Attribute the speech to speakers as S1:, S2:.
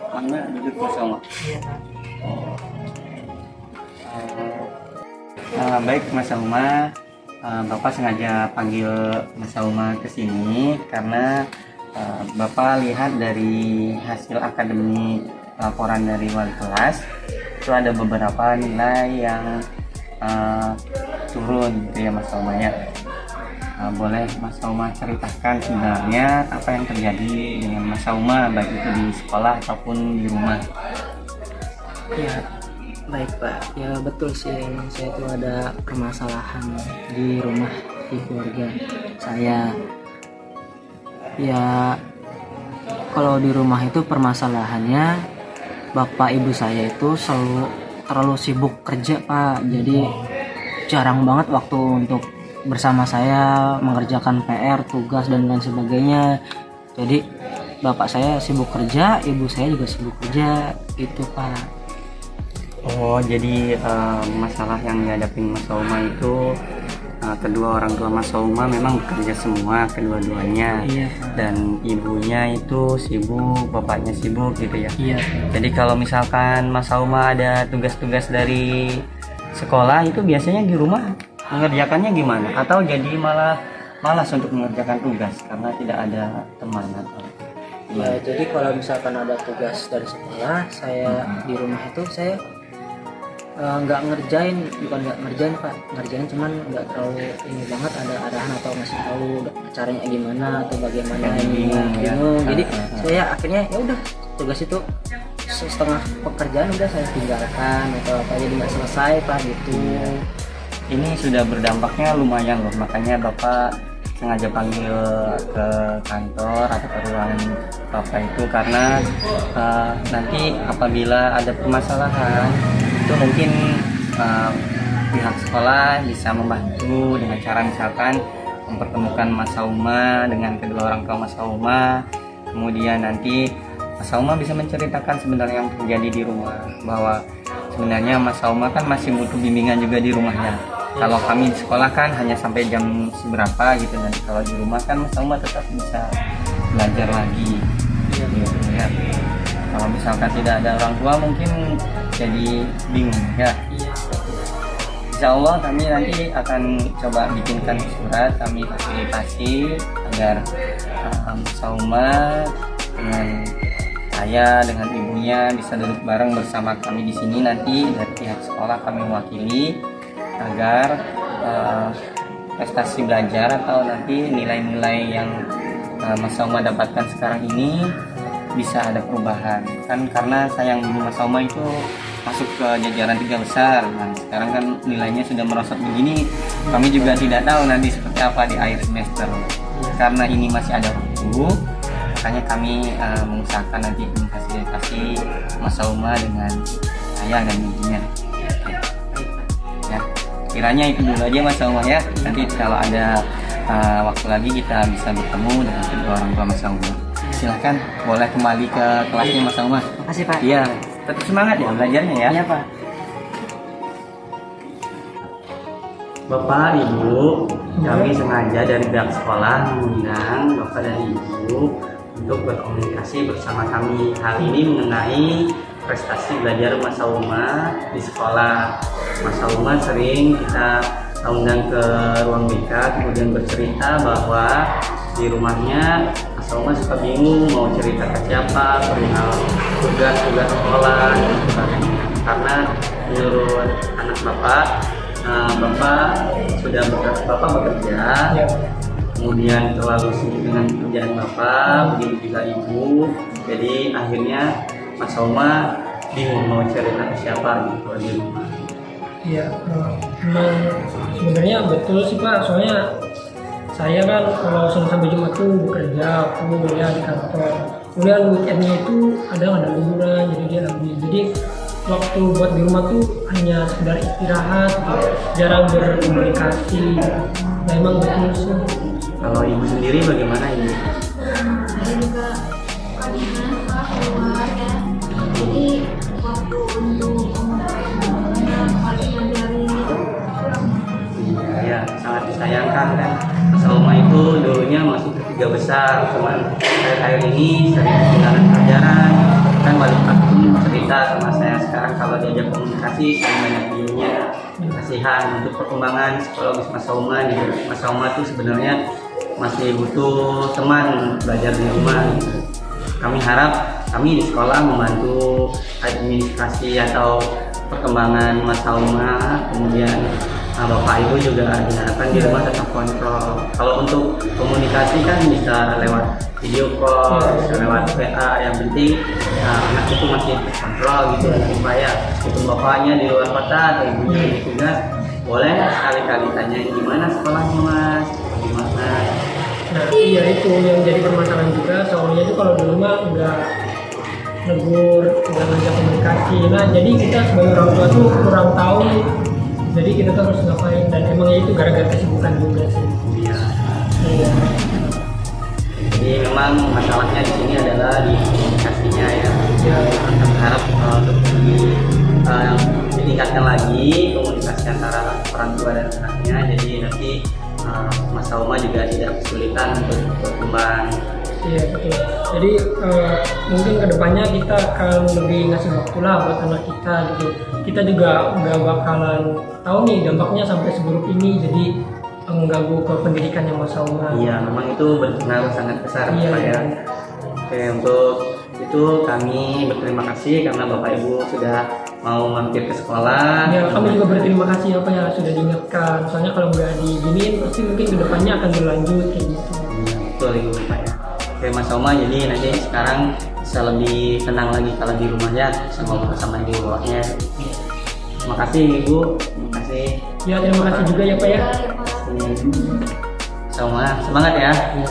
S1: Mana duduk bersama.
S2: Iya Pak.
S1: Baik Mas Sauma, Bapak sengaja panggil Mas Sauma ke sini karena Bapak lihat dari hasil akademik laporan dari wali kelas itu ada beberapa nilai yang turun gitu ya Mas Sauma ya. Boleh Mas Sauma ceritakan sebenarnya apa yang terjadi dengan Mas Sauma baik itu di sekolah ataupun di rumah?
S2: Ya, baik Pak. Ya betul sih, emang saya itu ada permasalahan di rumah, di keluarga saya. Ya, kalau di rumah itu permasalahannya bapak ibu saya itu terlalu sibuk kerja Pak. Jadi jarang banget waktu untuk bersama saya mengerjakan PR, tugas dan lain sebagainya. Jadi bapak saya sibuk kerja, ibu saya juga sibuk kerja, itu Pak.
S1: Oh, jadi masalah yang dihadapi Mas Sauma itu kedua orang tua Mas Sauma memang bekerja semua, kedua-duanya.
S2: Iya Pak.
S1: Dan ibunya itu sibuk, bapaknya sibuk gitu ya.
S2: Iya.
S1: Jadi kalau misalkan Mas Sauma ada tugas-tugas dari sekolah itu biasanya di rumah mengerjakannya gimana? Atau jadi malas untuk mengerjakan tugas karena tidak ada teman atau
S2: Ya, jadi kalau misalkan ada tugas dari sekolah, saya di rumah itu saya nggak bukan nggak ngerjain Pak, ngerjain cuman nggak terlalu ini banget, ada arahan atau ngasih tahu caranya gimana atau bagaimana ini bingung. Jadi saya akhirnya ya udah tugas itu setengah pekerjaan udah saya tinggalkan atau apa, jadi nggak selesai Pak gitu.
S1: Ini sudah berdampaknya lumayan loh, makanya Bapak sengaja panggil ke kantor atau ke ruangan Bapak itu karena nanti apabila ada permasalahan itu mungkin pihak sekolah bisa membantu dengan cara misalkan mempertemukan Mas Sauma dengan kedua orang tua Mas Sauma, kemudian nanti Mas Sauma bisa menceritakan sebenarnya yang terjadi di rumah, bahwa sebenarnya Mas Sauma kan masih butuh bimbingan juga di rumahnya. Kalau kami di sekolah kan hanya sampai jam seberapa gitu, nanti kalau di rumah kan Mas Sauma tetap bisa belajar lagi gitu ya. Kalau misalkan tidak ada orang tua mungkin jadi bingung ya. Insya Allah kami nanti akan coba bikinkan surat, kami fasilitasi agar Mas Sauma dengan saya dengan ibunya bisa duduk bareng bersama kami di sini. Nanti dari pihak sekolah kami mewakili agar prestasi belajar atau nanti nilai-nilai yang Mas Sauma dapatkan sekarang ini bisa ada perubahan kan, karena sayang dulu Mas Sauma itu masuk ke jajaran 3 besar. Nah sekarang kan nilainya sudah merosot begini, kami juga tidak tahu nanti seperti apa di akhir semester. Karena ini masih ada waktu, makanya kami mengusahakan nanti memfasilitasi Mas Sauma dengan saya dan ibunya. Ya, kiranya itu dulu aja Mas Sauma ya. Nanti kalau ada waktu lagi kita bisa bertemu dengan kedua orang tua Mas Sauma. Silahkan boleh kembali ke kelasnya Mas Sauma.
S2: Makasih Pak.
S1: Iya, tetap semangat ya belajarnya ya.
S2: Iya Pak.
S1: Bapak, Ibu, kami sengaja dari pihak sekolah mengundang Bapak dan Ibu untuk berkomunikasi bersama kami. Hal ini mengenai prestasi belajar Mas Sauma di sekolah. Mas Sauma sering kita undang ke ruang BK, kemudian bercerita bahwa di rumahnya Mas Sauma suka bingung mau cerita ke siapa perihal tugas sekolah gitu kan. Karena menurut anak Bapak Bapak bekerja, kemudian terlalu sibuk dengan pekerjaan Bapak, begitu juga Ibu. Jadi akhirnya Mas Sauma bingung mau cerita ke siapa gitu di rumah.
S3: Iya, memang sebenarnya betul sih Pak. Soalnya saya kan kalau Senin sampai Jumat tuh bekerja, aku kuliah di kantor. Kemudian weekendnya itu ada liburan, jadi dia ambil. Jadi waktu buat di rumah tuh hanya sekedar istirahat, jarang berkomunikasi. Nah, emang betul sih.
S1: Kalau Ibu sendiri bagaimana Ibu?
S4: Saya juga dinas keluar ya, jadi waktu untuk mempelajari itu
S1: Ya, sangat disayangkan kan. Mas Sauma itu dulunya masuk ke juga besar, cuman akhir-akhir ini sering ketinggalan pelajaran. Kan wali kelas pun cerita sama saya sekarang kalau diajak komunikasi sering banyak diemnya. Kasihan untuk perkembangan psikologis Mas Sauma gitu. Mas Sauma tuh sebenarnya masih butuh teman belajar di rumah gitu. Kami harap kami di sekolah membantu administrasi atau perkembangan Mas Sauma, kemudian Bapak Ibu juga diharapkan di rumah tetap kontrol. Kalau untuk komunikasi kan bisa lewat video call, bisa lewat WA. Yang penting anak itu masih terkontrol gitu supaya meskipun bapaknya di luar kota atau ibunya di tugas, boleh sekali-kali tanyain gimana sekolahnya Mas, gimana.
S3: Nah iya itu yang jadi permasalahan juga, soalnya itu kalau di rumah nggak negur, nggak ngajak komunikasi. Nah jadi kita sebagai orang tua tuh kurang tahu, jadi kita tuh harus ngapain, dan emangnya itu gara-gara kesibukan juga sih.
S1: Iya.
S3: Iya.
S1: Jadi memang masalahnya di sini adalah di komunikasinya ya.
S3: Ya.
S1: Kita berharap untuk ditingkatkan lagi komunikasi antara orang tua dan anaknya. Jadi nanti Mas Sauma juga tidak kesulitan untuk berkembang.
S3: Iya betul. Jadi mungkin kedepannya kita akan lebih ngasih waktu lah buat anak kita gitu. Kita juga nggak bakalan tahu nih dampaknya sampai seburuk ini. Jadi mengganggu ke pendidikannya Mas Sauma.
S1: Iya, memang itu berpengaruh sangat besar
S3: Iya,
S1: Pak ya.
S3: iya.
S1: Oke, untuk itu kami berterima kasih karena Bapak Ibu sudah mau mampir ke sekolah.
S3: Ya, kami juga berterima kasih apa ya sudah diingatkan. Soalnya kalau nggak diginiin pasti mungkin kedepannya akan berlanjut kayak gitu.
S1: Iya, betul Ibu Bapak ya. Oke Mas Sauma, jadi nanti sekarang bisa lebih tenang lagi kalau di rumah ya, sama di rumahnya. Terima kasih Ibu, terima kasih.
S3: Ya terima kasih juga ya Pak ya.
S4: Ya, Pak.
S1: Sauma, semangat ya.
S3: Ya.